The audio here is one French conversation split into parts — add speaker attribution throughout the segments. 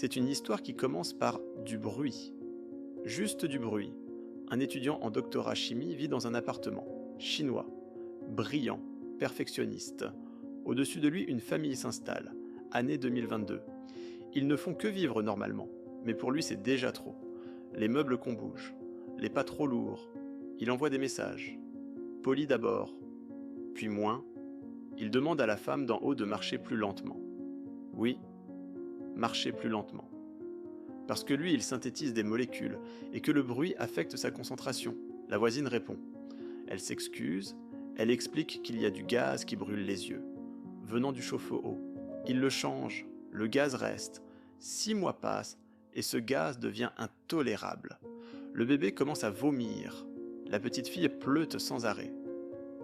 Speaker 1: C'est une histoire qui commence par du bruit. Juste du bruit. Un étudiant en doctorat chimie vit dans un appartement. Chinois. Brillant. Perfectionniste. Au-dessus de lui, une famille s'installe. Année 2022. Ils ne font que vivre normalement. Mais pour lui, c'est déjà trop. Les meubles qu'on bouge. Les pas trop lourds. Il envoie des messages. Poli d'abord. Puis moins. Il demande à la femme d'en haut de marcher plus lentement. Oui, marcher plus lentement. Parce que lui, il synthétise des molécules et que le bruit affecte sa concentration. La voisine répond. Elle s'excuse, elle explique qu'il y a du gaz qui brûle les yeux, venant du chauffe-eau. Il le change, le gaz reste. 6 mois passent et ce gaz devient intolérable. Le bébé commence à vomir. La petite fille pleute sans arrêt.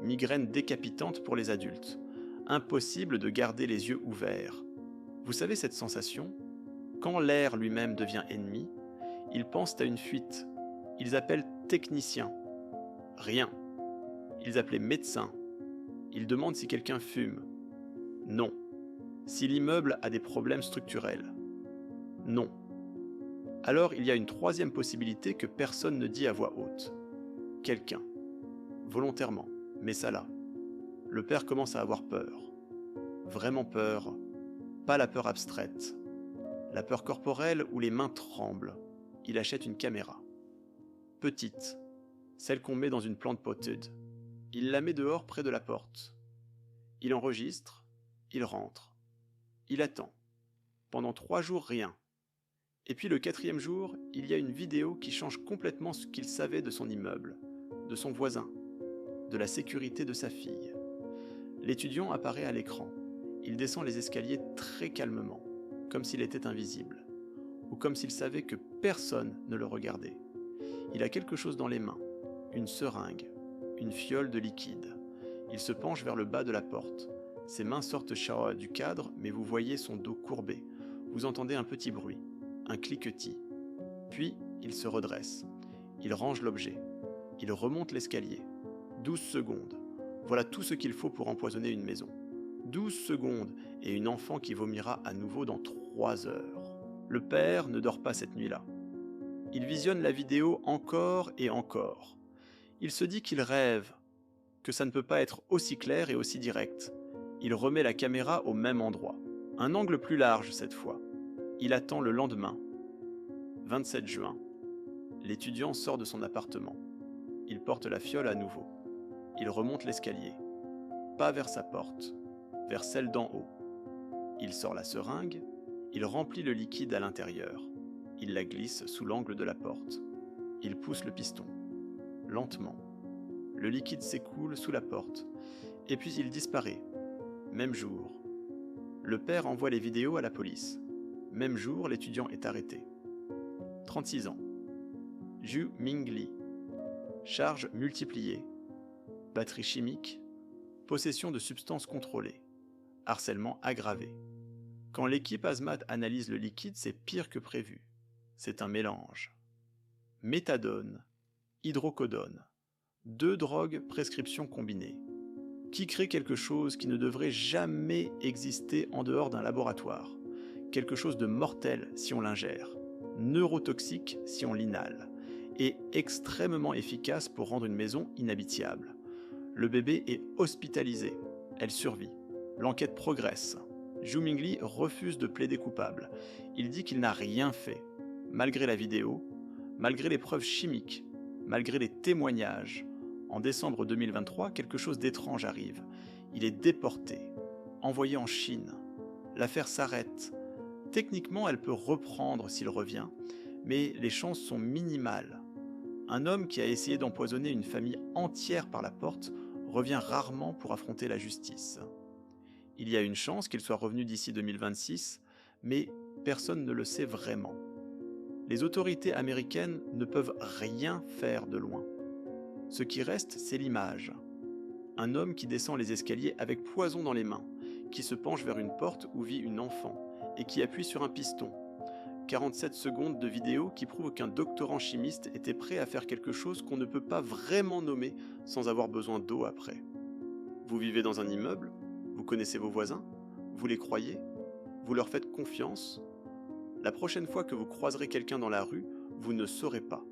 Speaker 1: Migraine décapitante pour les adultes. Impossible de garder les yeux ouverts. Vous savez cette sensation ? Quand l'air lui-même devient ennemi, ils pensent à une fuite. Ils appellent technicien. Rien. Ils appelaient médecin. Ils demandent si quelqu'un fume. Non. Si l'immeuble a des problèmes structurels. Non. Alors il y a une troisième possibilité que personne ne dit à voix haute. Quelqu'un. Volontairement. Mais ça là. Le père commence à avoir peur. Vraiment peur. Pas la peur abstraite. La peur corporelle où les mains tremblent. Il achète une caméra. Petite. Celle qu'on met dans une plante potted. Il la met dehors près de la porte. Il enregistre. Il rentre. Il attend. Pendant 3 jours, rien. Et puis le 4e jour, il y a une vidéo qui change complètement ce qu'il savait de son immeuble, de son voisin, de la sécurité de sa fille. L'étudiant apparaît à l'écran. Il descend les escaliers très calmement, comme s'il était invisible, ou comme s'il savait que personne ne le regardait. Il a quelque chose dans les mains, une seringue, une fiole de liquide. Il se penche vers le bas de la porte. Ses mains sortent du cadre, mais vous voyez son dos courbé. Vous entendez un petit bruit, un cliquetis. Puis, il se redresse. Il range l'objet. Il remonte l'escalier. 12 secondes. Voilà tout ce qu'il faut pour empoisonner une maison. 12 secondes et une enfant qui vomira à nouveau dans 3 heures. Le père ne dort pas cette nuit-là. Il visionne la vidéo encore et encore. Il se dit qu'il rêve, que ça ne peut pas être aussi clair et aussi direct. Il remet la caméra au même endroit. Un angle plus large cette fois. Il attend le lendemain. 27 juin. L'étudiant sort de son appartement. Il porte la fiole à nouveau. Il remonte l'escalier. Pas vers sa porte, vers celle d'en haut. Il sort la seringue. Il remplit le liquide à l'intérieur. Il la glisse sous l'angle de la porte. Il pousse le piston. Lentement. Le liquide s'écoule sous la porte. Et puis il disparaît. Même jour. Le père envoie les vidéos à la police. Même jour, l'étudiant est arrêté. 36 ans. Zhu Mingli. Charge multipliée. Batterie chimique. Possession de substances contrôlées. Harcèlement aggravé. Quand l'équipe Hazmat analyse le liquide, c'est pire que prévu. C'est un mélange. Méthadone. Hydrocodone. 2 drogues prescription combinée. Qui crée quelque chose qui ne devrait jamais exister en dehors d'un laboratoire. Quelque chose de mortel si on l'ingère, neurotoxique si on l'inhale, et extrêmement efficace pour rendre une maison inhabitable. Le bébé est hospitalisé, elle survit. L'enquête progresse. Zhu Mingli refuse de plaider coupable. Il dit qu'il n'a rien fait, malgré la vidéo, malgré les preuves chimiques, malgré les témoignages. En décembre 2023, quelque chose d'étrange arrive. Il est déporté, envoyé en Chine. L'affaire s'arrête. Techniquement, elle peut reprendre s'il revient, mais les chances sont minimales. Un homme qui a essayé d'empoisonner une famille entière par la porte revient rarement pour affronter la justice. Il y a une chance qu'il soit revenu d'ici 2026, mais personne ne le sait vraiment. Les autorités américaines ne peuvent rien faire de loin. Ce qui reste, c'est l'image. Un homme qui descend les escaliers avec poison dans les mains, qui se penche vers une porte où vit une enfant et qui appuie sur un piston. 47 secondes de vidéo qui prouvent qu'un doctorant chimiste était prêt à faire quelque chose qu'on ne peut pas vraiment nommer sans avoir besoin d'eau après. Vous vivez dans un immeuble, vous connaissez vos voisins, vous les croyez, vous leur faites confiance. La prochaine fois que vous croiserez quelqu'un dans la rue, vous ne saurez pas.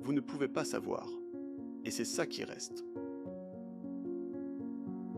Speaker 1: Vous ne pouvez pas savoir. Et c'est ça qui reste.